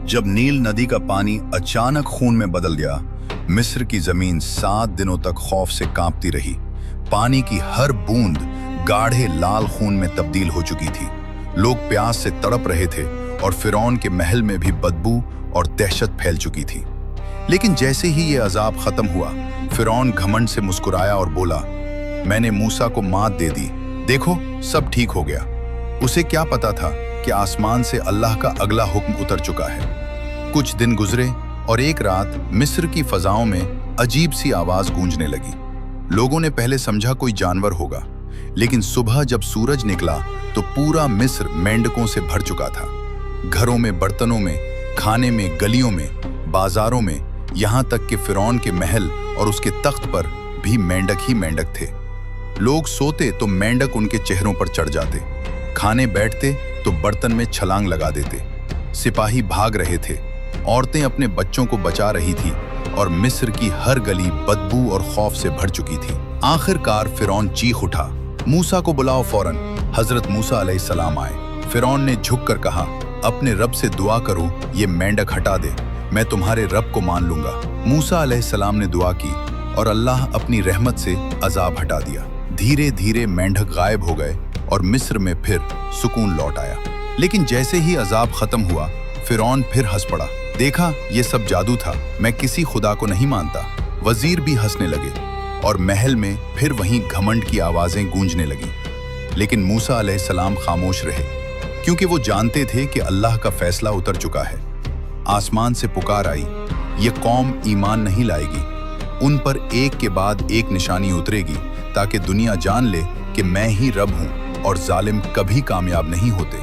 जब नील नदी का पानी अचानक खून में बदल गया, मिस्र की जमीन 7 दिनों तक खौफ से कांपती रही। पानी की हर बूंद गाढ़े लाल खून में तब्दील हो चुकी थी। लोग प्यास से तड़प रहे थे और फिरौन के महल में भी बदबू और दहशत फैल चुकी थी। लेकिन जैसे ही ये अजाब खत्म हुआ, फिरौन घमंड से मुस्कुराया और बोला, मैंने मूसा को मात दे दी, देखो सब ठीक हो गया। उसे क्या पता था कि आसमान से अल्लाह का अगला हुक्म उतर चुका है। कुछ दिन गुजरे और एक रात मिस्र की फजाओं में अजीब सी आवाज गूंजने लगी। लोगों ने पहले समझा कोई जानवर होगा, लेकिन सुबह जब सूरज निकला तो पूरा मिस्र मेंढकों से भर चुका था। घरों में, बर्तनों में, खाने में, गलियों में, बाजारों में, यहाँ तक कि फिरौन के महल और उसके तख्त पर भी मेंढक ही मेंढक थे। लोग सोते तो मेंढक उनके चेहरों पर चढ़ जाते, खाने बैठते तो बर्तन में छलांग लगा देते। सिपाही भाग रहे थे, औरतें अपने बच्चों को बचा रही थी और मिस्र की हर गली बदबू और खौफ से भर चुकी थी। आखिरकार फिरौन चीख उठा, मूसा को बुलाओ फौरन। हजरत मूसा अलैहिस्सलाम आए। फिरौन ने झुककर कहा, अपने रब से दुआ करो ये मेंढक हटा दे, मैं तुम्हारे रब को मान लूंगा। मूसा अलैहिस्सलाम ने दुआ की और अल्लाह अपनी रहमत से अजाब हटा दिया। धीरे धीरे मेंढक गायब हो गए और मिस्र में फिर सुकून लौट आया। लेकिन जैसे ही अजाब खत्म हुआ, फिरौन फिर हंस पड़ा। देखा, ये सब जादू था, मैं किसी खुदा को नहीं मानता। वजीर भी हंसने लगे और महल में फिर वहीं घमंड की आवाजें गूंजने लगी। लेकिन मूसा अलैहिस्सलाम खामोश रहे, क्योंकि वो जानते थे कि अल्लाह का फैसला उतर चुका है। आसमान से पुकार आई, ये कौम ईमान नहीं लाएगी, उन पर एक के बाद एक निशानी उतरेगी ताकि दुनिया जान ले कि मैं ही रब हूं और जालिम कभी कामयाब नहीं होते।